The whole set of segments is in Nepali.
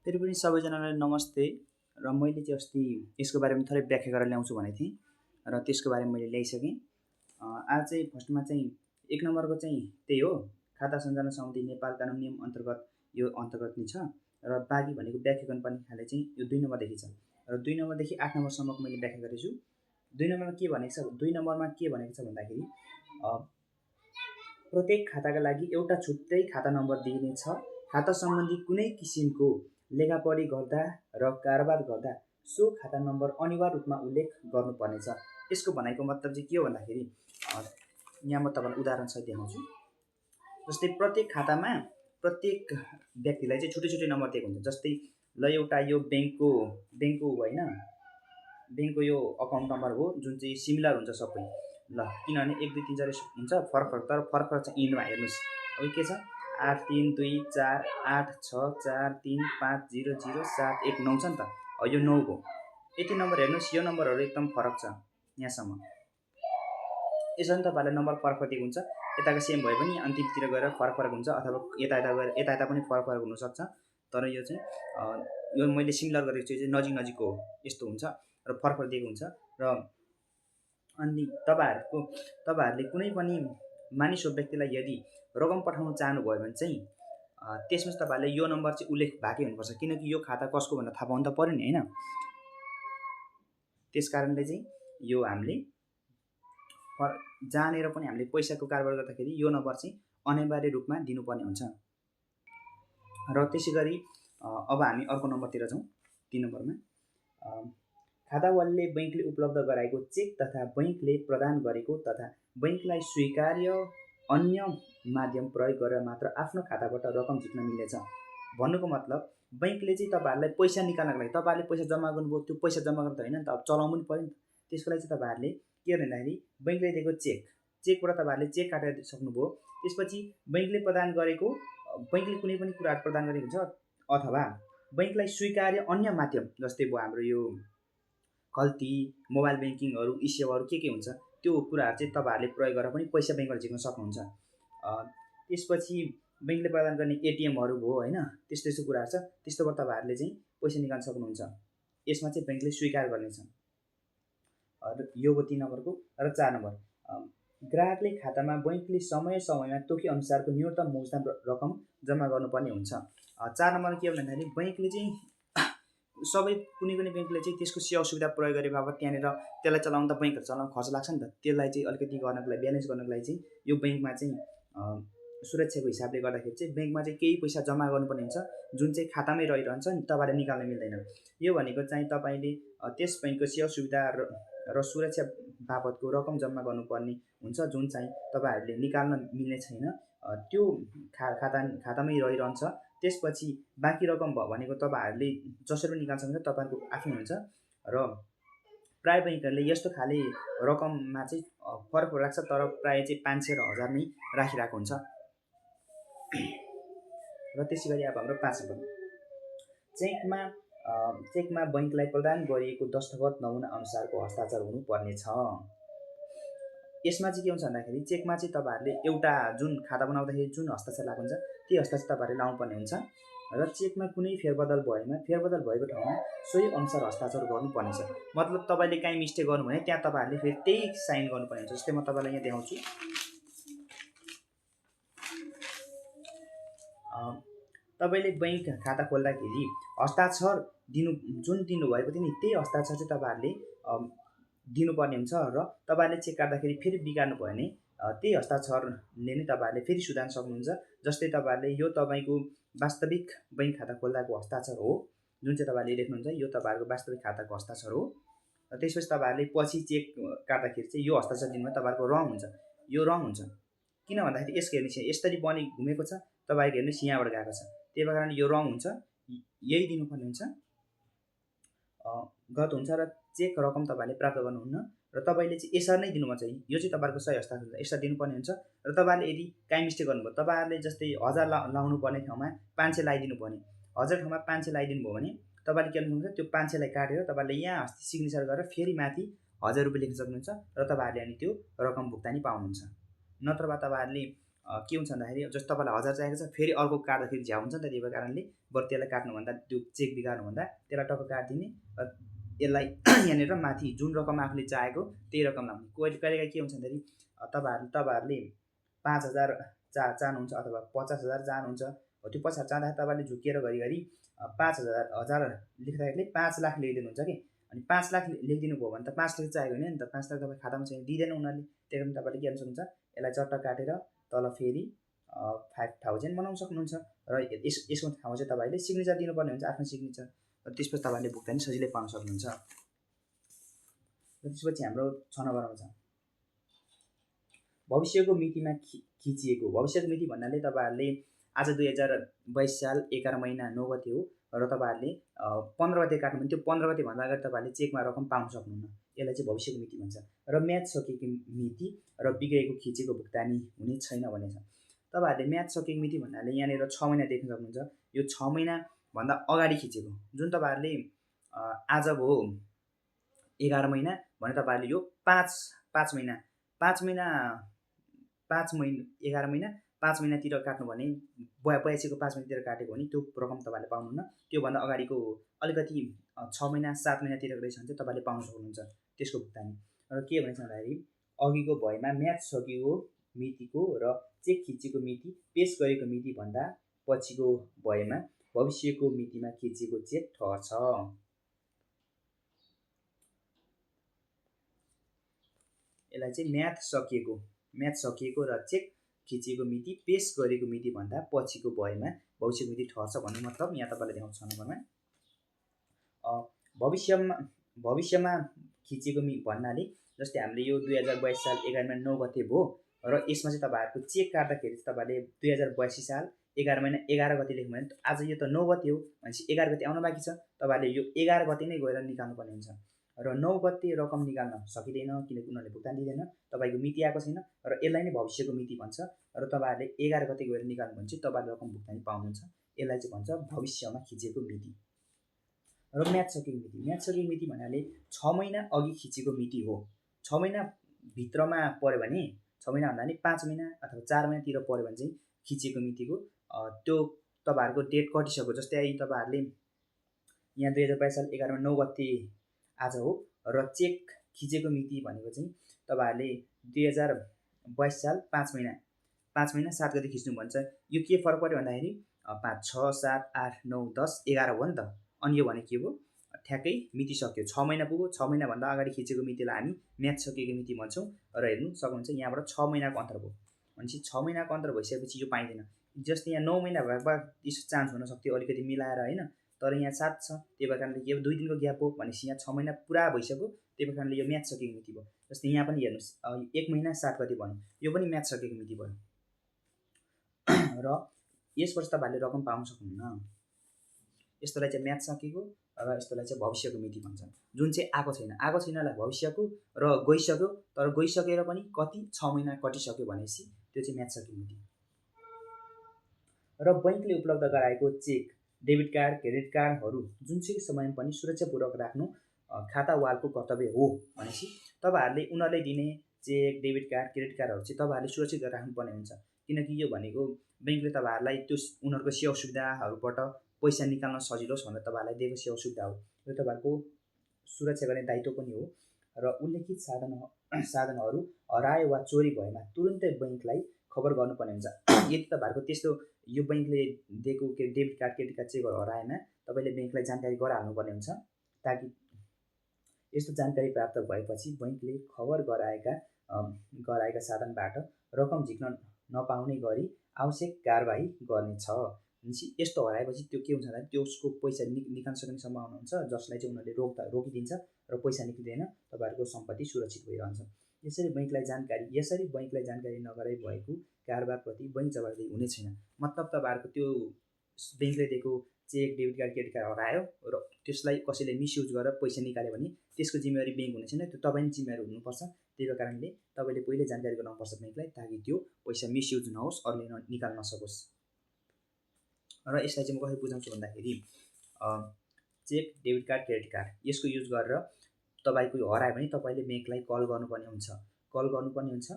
फेरि पनि सबैजनालाई नमस्ते। र मैले चाहिँ अस्ति यसको बारेमा थोरै व्याख्या गरेर ल्याउँछु भनेको थिएँ र त्यसको बारेमा मैले ल्याइसकेँ। आज चाहिँ फर्स्टमा चाहिँ 1 नम्बरको चाहिँ त्यही हो, खाता सञ्चालन सम्बन्धी नेपाल कानुन नियम अन्तर्गत यो अन्तर्गत नै छ र बाँकी भनेको व्याख्या गर्नुपर्ने खाले चाहिँ यो 2 नम्बरदेखि छ र 2 नम्बरदेखि 8 नम्बरसम्मको मैले व्याख्या गरेको छु। 2 नम्बरमा के भनेको छ, 2 नम्बरमा के भनेको छ भन्दाखेरि प्रत्येक खाताका लागि एउटा छुट्टै खाता नम्बर दिइनेछ। खाता सम्बन्धी कुनै किसिमको लेखापढी गर्दा र कारोबार गर्दा सो खाता नम्बर अनिवार्य रूपमा उल्लेख गर्नुपर्नेछ। यसको भनाइको मतलब चाहिँ के हो भन्दाखेरि यहाँ म तपाईँलाई उदाहरणसहित देखाउँछु। जस्तै प्रत्येक खातामा प्रत्येक व्यक्तिलाई चाहिँ छुट्टै छुट्टै नम्बर दिएको हुन्छ। जस्तै ल एउटा यो ब्याङ्कको होइन, ब्याङ्कको यो अकाउन्ट नम्बर हो जुन चाहिँ सिमिलर हुन्छ सबै। ल किनभने 1 2 3 4 हुन्छ फरक फरक, तर फरक फरक चाहिँ इन्डमा हेर्नुहोस्। अब के छ 8 3 2 4 8 6 4 3 5 0 0 7 1 9 छ नि त। यो 9 हो। यति नम्बर हेर्नुहोस्, यो नम्बरहरू एकदम फरक छ यहाँसम्म। यसरी तपाईँहरूलाई नम्बर फरक फरक दिएको हुन्छ। यताको सेम भए पनि अन्तिमतिर गएर फरक फरक हुन्छ, अथवा यता पनि फरक फरक हुनसक्छ। तर यो चाहिँ यो मैले सिमिलर गरेको चाहिँ नजिक नजिकको हो, यस्तो हुन्छ र फरक फरक दिएको हुन्छ। र अनि तपाईँहरूले कुनै पनि मानिस वा व्यक्तिलाई यदि रकम पठाउन चाहनुभयो भने चाहिँ त्यसमा तपाईँहरूले यो नम्बर चाहिँ उल्लेख भएकै हुनुपर्छ, किनकि यो खाता कसको भनेर थाहा पाउनु त पर्यो नि होइन। त्यस कारणले चाहिँ यो हामीले जानेर पनि हामीले पैसाको कारोबार गर्दाखेरि यो नम्बर चाहिँ अनिवार्य रूपमा दिनुपर्ने हुन्छ। र त्यसै गरी अब हामी अर्को नम्बरतिर जाउँ। 3 नम्बरमा खातावालले बैङ्कले उपलब्ध गराएको चेक तथा बैङ्कले प्रदान गरेको तथा बैङ्कलाई स्वीकार्य अन्य माध्यम प्रयोग गरेर मात्र आफ्नो खाताबाट रकम झिक्न मिल्नेछ। भन्नुको मतलब बैङ्कले चाहिँ तपाईँहरूलाई पैसा निकाल्नको लागि तपाईँहरूले पैसा जम्मा गर्नुभयो, त्यो पैसा जम्मा गर्नु त होइन नि त, अब चलाउनु पनि पऱ्यो नि त। त्यसको लागि चाहिँ तपाईँहरूले के भन्दाखेरि बैङ्कले दिएको चेकबाट तपाईँहरूले चेक काटेर सक्नुभयो। त्यसपछि बैङ्कले प्रदान गरेको, बैङ्कले कुनै पनि कुराहरू प्रदान गरेको हुन्छ, अथवा बैङ्कलाई स्वीकार्य अन्य माध्यम जस्तै भयो हाम्रो यो खल्ती, मोबाइल ब्याङ्किङहरू, ई सेवाहरू के हुन्छ, त्यो कुराहरू चाहिँ तपाईँहरूले प्रयोग गरेर पनि पैसा बैङ्कबाट झिक्न सक्नुहुन्छ। त्यसपछि बैङ्कले प्रदान गर्ने एटिएमहरू भयो होइन, त्यस्तो यस्तो कुराहरू छ, त्यस्तोबाट तपाईँहरूले चाहिँ पैसा निकाल्न सक्नुहुन्छ। यसमा चाहिँ बैङ्कले स्वीकार गर्नेछ। यो हो 3 नम्बरको। र 4 नम्बर ग्राहकले खातामा बैङ्कले समय समयमा तोके अनुसारको न्यूनतम मूलधन रकम जम्मा गर्नुपर्ने हुन्छ। 4 नम्बरमा के हो भन्दाखेरि बैङ्कले चाहिँ सबै कुनै ब्याङ्कले चाहिँ त्यसको सेवा सुविधा प्रयोग गरे बापत त्यहाँनिर त्यसलाई चलाउनु त बैङ्कहरू चलाउनु खर्च लाग्छ नि त। त्यसलाई चाहिँ अलिकति गर्नको लागि, ब्यालेन्स गर्नको लागि चाहिँ यो बैङ्कमा चाहिँ सुरक्षाको हिसाबले गर्दाखेरि चाहिँ बैङ्कमा चाहिँ केही पैसा जम्मा गर्नुपर्ने हुन्छ, जुन चाहिँ खातामै रहिरहन्छ नि, तपाईँले निकाल्न मिल्दैन। यो भनेको चाहिँ तपाईँले त्यस बैङ्कको सेवा सुविधा र सुरक्षा बापतको रकम जम्मा गर्नुपर्ने हुन्छ, जुन चाहिँ तपाईँहरूले निकाल्न मिल्ने छैन, त्यो खातामै रहिरहन्छ। त्यसपछि बाँकी रकम भयो भनेको तपाईँहरूले जसरी पनि निकाल्न सक्नुहुन्छ, तपाईँहरूको आफ्नो हुन्छ। र प्राय बैङ्कहरूले यस्तो खाले रकममा चाहिँ फरक राख्छ, तर प्राय चाहिँ 500 र 1000 नै राखिरहेको हुन्छ। र त्यसै गरी अब हाम्रो 5 नम्बर चेकमा बैङ्कलाई प्रदान गरिएको दस्तखत नमुना अनुसारको हस्ताक्षर हुनुपर्नेछ। यसमा चाहिँ के हुन्छ भन्दाखेरि चेकमा चाहिँ तपाईँहरूले एउटा जुन खाता बनाउँदाखेरि जुन हस्ताक्षर लाग्छ हुन्छ, त्यो हस्ताक्षर तपाईँहरूले लाउनुपर्ने हुन्छ। र चेकमा कुनै फेरबदल भएको ठाउँमा सोही अनुसार हस्ताक्षर गर्नुपर्नेछ। मतलब तपाईँले काहीँ मिस्टेक गर्नु भने त्यहाँ तपाईँहरूले फेरि त्यही साइन गर्नुपर्ने हुन्छ। जस्तै म तपाईँलाई यहाँ देखाउँछु। तपाईँले बैङ्क खाता खोल्दाखेरि हस्ताक्षर जुन दिनुभएको थियो नि, त्यही हस्ताक्षर चाहिँ तपाईँहरूले दिनुपर्ने हुन्छ। र तपाईँहरूले चेक काट्दाखेरि फेरि बिगार्नु भयो भने त्यही हस्ताक्षरले नै तपाईँहरूले फेरि सुधार्न सक्नुहुन्छ। जस्तै तपाईँहरूले यो तपाईँको वास्तविक बैङ्क खाता खोल्दाको हस्ताक्षर हो, जुन चाहिँ तपाईँहरूले लेख्नुहुन्छ, यो तपाईँहरूको वास्तविक खाताको हस्ताक्षर हो। र त्यसपछि तपाईँहरूले पछि चेक काट्दाखेरि चाहिँ यो हस्ताक्षर दिनुभयो, तपाईँहरूको रङ हुन्छ, यो रङ हुन्छ। किन भन्दाखेरि यसको हेर्नुहोस्, यसरी बनी घुमेको छ, तपाईँको हेर्नुहोस् यहाँबाट गएको छ, त्यही कारण यो रङ हुन्छ, यही दिनुपर्ने हुन्छ, गलत हुन्छ। र चेक रकम तपाईँहरूले प्राप्त गर्नुहुन्न र तपाईँले चाहिँ यसरी नै दिनुपर्छ। यो चाहिँ तपाईँहरूको सही हस्ताक्षर हुन्छ, यसरी दिनुपर्ने हुन्छ। र तपाईँहरूले यदि काहीँ मिस्टेक गर्नुभयो, तपाईँहरूले जस्तै 1000 लाउनु पर्ने ठाउँमा 500 लगाइदिनु भयो भने, 1000 ठाउँमा 500 लगाइदिनु भयो भने तपाईँले के गर्नुहुन्छ, त्यो 500 लाई काटेर तपाईँहरूले यहाँ सिग्नेचर गरेर फेरि माथि 1000 रुपियाँ लेख्न सक्नुहुन्छ र तपाईँहरूले अनि त्यो रकम भुक्तानी पाउनुहुन्छ। नत्रभए तपाईँहरूले के हुन्छ भन्दाखेरि जस्तो तपाईँलाई 1000 चाहिएको छ, फेरि अर्को काट्दाखेरि झ्याउ हुन्छ नि त, त्यही भएर कारणले बरु त्यसलाई काट्नुभन्दा त्यो चेक बिगार्नुभन्दा त्यसलाई टक्क काटिदिने र यसलाई यहाँनिर माथि जुन रकम आफूले चाहेको त्यही रकम लाउने। कहिलेकाहीँ के हुन्छ भन्दाखेरि तपाईँहरूले 5000 चाहनुहुन्छ अथवा 50000 चाहनुहुन्छ, त्यो पछाडि चाहँदाखेरि तपाईँले झुकेर घरिघरि 5000 लेख्दाखेरि 5 लाख लेखिदिनुहुन्छ कि, अनि 5 लाख लेखिदिनु भयो भने त 5 लाख चाहिएको होइन नि त, 5 लाख तपाईँ खातामा छैन, दिँदैन उनीहरूले। त्यही कारण तपाईँले के गर्न सक्नुहुन्छ, यसलाई चट्ट काटेर तल फेरि 5000 बनाउन सक्नुहुन्छ र यसको ठाउँमा चाहिँ तपाईँले सिग्नेचर दिनुपर्ने हुन्छ, आफ्नो सिग्नेचर, र त्यसपछि तपाईँले भुक्तानी सजिलै पाउन सक्नुहुन्छ। र त्यसपछि हाम्रो 6 नम्बरमा छ भविष्यको मितिमा खिचिएको। भविष्यको मिति भन्नाले तपाईँहरूले आज 2022 साल 11 महिना 9 गते हो र तपाईँहरूले 15 गते काट्नु भने त्यो 15 गतेभन्दा अगाडि तपाईँहरूले चेकमा रकम पाउन सक्नुहुन्न। यसलाई चाहिँ भविष्यको मिति भन्छ। र म्याद सकिएको मिति र बिग्रेको खिचेको भुक्तानी हुने छैन भन्ने छ। तपाईँहरूले म्याद सकिएको मिति भन्नाले यहाँनिर 6 महिना देख्न सक्नुहुन्छ। यो 6 महिनाभन्दा अगाडि खिचेको, जुन तपाईँहरूले आज भयो 11 महिना भने तपाईँहरूले यो 5 महिना 11 महिना 5 महिनातिर काट्नु भने 82को 5 महिनातिर काटेको भने त्यो रकम तपाईँले पाउनुहुन्न। त्योभन्दा अगाडिको अलिकति 6 महिना 7 महिनातिर रहेछ भने चाहिँ तपाईँले पाउन सक्नुहुन्छ त्यसको भुक्तानी। र के भनेछ भन्दाखेरि अघिको भएमा म्याद सकिएको मितिको र चेक खिचेको मिति पेस गरेको मिति भन्दा पछिको भएमा भविष्यको मितिमा खिचेको चेक ठहर्छ। यसलाई चाहिँ म्याद सकिएको र चेक खिचेको मिति पेस गरेको मिति भन्दा पछिको भएमा भविष्यको मिति ठहर्छ भन्ने मतलब यहाँ तपाईँले देखाउँछ नम्बरमा। भविष्यमा खिचेको भन्नाले जस्तै हामीले यो 2022 साल 11 महिना 9 गते भयो र यसमा चाहिँ तपाईँहरूको चेक काट्दाखेरि चाहिँ तपाईँले 2082 साल 11 महिना 11 गते लेख्नु भने आज यो त 9 गते हो भनेपछि 11 गते आउन बाँकी छ, तपाईँले यो 11 गते नै गएर निकाल्नुपर्ने हुन्छ। र 9 गते रकम निकाल्न सकिँदैन किनकि उनीहरूले भुक्तान दिँदैन, तपाईँको मिति आएको छैन र यसलाई नै भविष्यको मिति भन्छ। र तपाईँहरूले 11 गते गएर निकाल्नु भने चाहिँ तपाईँले रकम भुक्तानी पाउनुहुन्छ। यसलाई चाहिँ भन्छ भविष्यमा खिचेको मिति। र म्याद सकिएको मिति भन्नाले 6 महिना अघि खिचेको मिति हो। 6 महिना भित्रमा पऱ्यो भने 6 महिना भन्दा नि 5 महिना अथवा 4 महिनातिर पऱ्यो भने चाहिँ खिचेको मितिको त्यो तपाईँहरूको डेट कटिसक्यो। जस्तै अहिले तपाईँहरूले यहाँ 2022 साल 11 महिना 9 गते आज हो र चेक खिचेको मिति भनेको चाहिँ तपाईँहरूले 2022 साल 5 महिना 7 गते खिच्नु भन्छ। यो के फरक पऱ्यो भन्दाखेरि 5 6 7 8 9 10 11 हो नि त, अनि यो भने के हो ठ्याक्कै मिति सक्यो, 6 महिना पुग्यो। 6 महिनाभन्दा अगाडि खिचेको मितिलाई हामी म्याद सकिएको मिति भन्छौँ। र हेर्नु सक्नुहुन्छ यहाँबाट 6 महिनाको अन्तर भयो भनेपछि 6 महिनाको अन्तर भइसकेपछि यो पाइँदैन। जस्तै यहाँ 9 महिना भए यसो चान्स हुन सक्थ्यो अलिकति मिलाएर होइन, तर यहाँ 7 छ, त्यही भएर कारणले यो 2 दिनको ग्याप हो भनेपछि यहाँ 6 महिना पुरा भइसक्यो, त्यही भएर कारणले यो म्याद सकिएको मिति भयो। जस्तै यहाँ पनि हेर्नुहोस् 1 महिना 7 गते भन्यो, यो पनि म्याद सकिएको मिति भयो र यसपछि तपाईँहरूले रकम पाउन सक्नुहुन्न। यस्तोलाई चाहिँ म्याद सकिएको र यस्तोलाई चाहिँ भविष्यको मिति भन्छ। जुन चाहिँ आएको छैनलाई भविष्यको र गइसक्यो तर गइसकेर पनि कति 6 महिना कटिसक्यो भनेपछि त्यो चाहिँ म्याद सकिएको मिति। र बैङ्कले उपलब्ध गराएको चेक, डेबिट कार्ड, क्रेडिट कार्डहरू जुनसुकै समयमा पनि सुरक्षापूर्वक राख्नु खाता वालको कर्तव्य हो भनेपछि तपाईँहरूले उनीहरूले दिने चेक, डेबिट कार्ड, क्रेडिट कार्डहरू चाहिँ तपाईँहरूले सुरक्षित गरेर राख्नुपर्ने हुन्छ। किनकि यो भनेको बैङ्कले तपाईँहरूलाई त्यो उनीहरूको सेवा सुविधाहरूबाट पैसा निकाल्न सजिलो होस् भनेर तपाईँहरूलाई दिएको सेवा सुविधा हो। यो तपाईँहरूको सुरक्षा गर्ने दायित्व पनि हो। र उल्लेखित साधनहरू हरायो वा चोरी भएमा तुरुन्तै बैङ्कलाई खबर गर्नुपर्ने हुन्छ। यदि तपाईँहरूको त्यस्तो यो बैङ्कले दिएको डेबिट कार्ड, क्रेडिट कार्ड चेकहरू हराएमा तपाईँले बैङ्कलाई जानकारी गराउनुपर्ने हुन्छ, ताकि यस्तो जानकारी प्राप्त भएपछि बैङ्कले खबर गराएका साधनबाट रकम झिक्न नपाउने गरी आवश्यक कारबाही गर्नेछ। भनेपछि यस्तो हराएपछि त्यो के हुन्छ भन्दा त्यसको पैसा निकाल्न सक्ने सम्भावना हुन्छ, जसलाई चाहिँ उनीहरूले रोकिदिन्छ र पैसा निक्लिँदैन, तपाईँहरूको सम्पत्ति सुरक्षित भइरहन्छ। यसरी बैङ्कलाई जानकारी नगराइ भएको कारोबारप्रति बैङ्क जवाफदेही हुने छैन। मतलब तपाईँहरूको त्यो बैङ्कले दिएको cheque, debit card, credit card हरायो र त्यसलाई कसैले मिसयुज गरेर पैसा निकाल्यो भने त्यसको जिम्मेवारी बैङ्क हुने छैन, त्यो तपाईँ नै जिम्मेवारी हुनुपर्छ। त्यही कारणले तपाईँले पहिले जानकारी गराउनुपर्छ बैङ्कलाई, ताकि त्यो पैसा मिसयुज नहोस्, अरूले निकाल्न नसकोस्। र यसलाई चाहिँ म कसरी बुझाउँछु भन्दाखेरि cheque, debit card, credit card यसको युज गरेर तपाईँको हरायो भने तपाईँले ब्याङ्कलाई कल गर्नुपर्ने हुन्छ।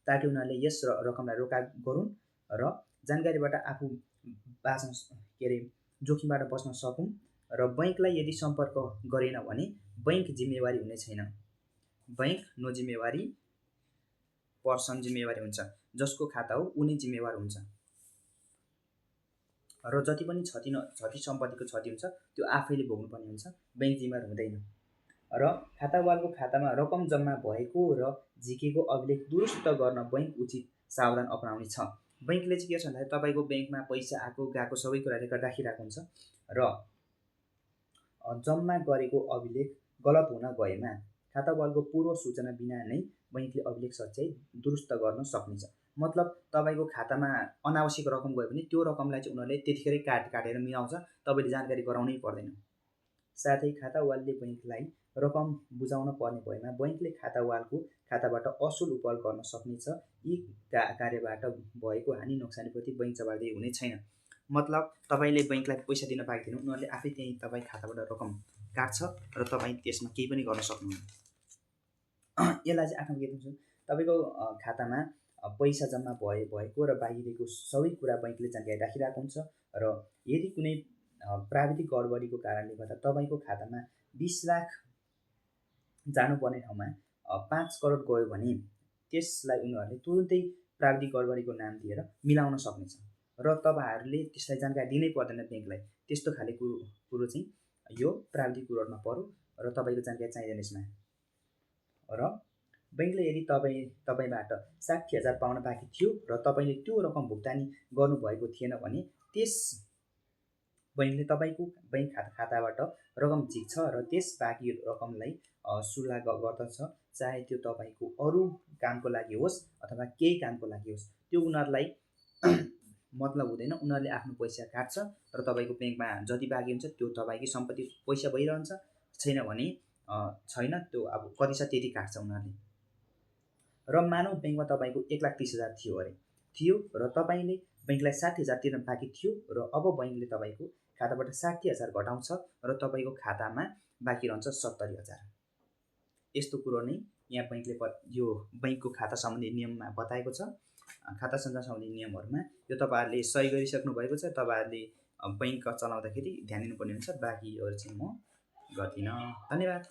ताकि उनीहरूले यस रकमलाई रोका गरून् र जानकारीबाट आफू बाँच्न के अरे जोखिमबाट बच्न सकौँ र बैङ्कलाई यदि सम्पर्क गरेन भने बैङ्क जिम्मेवारी हुने छैन। बैङ्क नजिम्मेवारी पर्सन जिम्मेवारी हुन्छ, जसको खाता हो उनी जिम्मेवार हुन्छ र जति पनि क्षति सम्पत्तिको क्षति हुन्छ त्यो आफैले भोग्नुपर्ने हुन्छ, बैङ्क जिम्मेवार हुँदैन। र खातावालको खातामा रकम जम्मा भएको र झिकेको अभिलेख दुरुस्त गर्न बैङ्क उचित सावधान अपनाउने छ। बैङ्कले चाहिँ के गर्छ भन्दाखेरि तपाईँको ब्याङ्कमा पैसा आएको गएको सबै कुरा रेकर्ड राखिरहेको हुन्छ र जम्मा गरेको अभिलेख गलत हुन गएमा खातावालको पूर्व सूचना बिना नै बैङ्कले अभिलेख सच्याइ दुरुस्त गर्न सक्नेछ। मतलब तपाईँको खातामा अनावश्यक रकम गयो भने त्यो रकमलाई चाहिँ उनीहरूले त्यतिखेरै काटेर मिलाउँछ, तपाईँले जानकारी गराउनै पर्दैन। साथै खातावालले बैङ्कलाई रकम बुझाउन पर्ने भएमा बैङ्कले खातावालको खाताबाट असुल उपल गर्न सक्नेछ। यी कार्यबाट भएको हानि नोक्सानीप्रति बैङ्क जवाफदेही हुने छैन। मतलब तपाईँले बैङ्कलाई पैसा दिन बाँकी थिएन, उनीहरूले आफै त्यही तपाईँ खाताबाट रकम काट्छ र तपाईँ त्यसमा केही पनि गर्न सक्नुहुन्न। यसलाई चाहिँ आफ्नो के हुन्छ, तपाईँको खातामा पैसा जम्मा भएको र बाहिरको सबै कुरा बैङ्कले जानकारी राखिरहेको हुन्छ र यदि कुनै प्राविधिक गडबडीको कारणले गर्दा तपाईँको खातामा 20 लाख जानुपर्ने ठाउँमा 5 करोड गयो भने त्यसलाई उनीहरूले तुरुन्तै प्राविधिक गडबडीको नाम दिएर मिलाउन सक्नेछ र तपाईँहरूले त्यसलाई जानकारी दिनै पर्दैन ब्याङ्कलाई। त्यस्तो खाले कुरो चाहिँ यो प्राविधिक कुरोमा पर्यो र तपाईँको जानकारी चाहिँदैन यसमा। र बैङ्कले यदि तपाईँबाट 60,000 पाउन बाँकी थियो र तपाईँले त्यो रकम भुक्तानी गर्नुभएको थिएन भने त्यस बैङ्कले तपाईँको बैङ्क खाताबाट रकम झिक्छ र त्यस बाँकी रकमलाई सुल्ला गर्दछ, चाहे त्यो तपाईँको अरू कामको लागि होस् अथवा केही कामको लागि होस्, त्यो उनीहरूलाई मतलब हुँदैन। उनीहरूले आफ्नो पैसा काट्छ र तपाईँको ब्याङ्कमा जति बाँकी हुन्छ त्यो तपाईँकै सम्पत्ति पैसा भइरहन्छ, छैन भने छैन, त्यो अब कति छ त्यति काट्छ उनीहरूले। र मानव ब्याङ्कमा तपाईँको 1,30,000 थियो र तपाईँले बैङ्कलाई 60,000 तिर्न बाँकी थियो र अब बैङ्कले तपाईँको खाताबाट 60,000 घटाउँछ र तपाईँको खातामा बाँकी रहन्छ 70,000। यस्तो कुरो नै यहाँ बैङ्कले यो बैङ्कको खाता सम्बन्धी नियममा बताएको छ। खाता सञ्चालन सम्बन्धी नियमहरूमा यो तपाईँहरूले सही गरिसक्नु भएको छ। तपाईँहरूले बैङ्क चलाउँदाखेरि ध्यान दिनुपर्ने हुन्छ, बाँकीहरू चाहिँ म गर्दिनँ। धन्यवाद।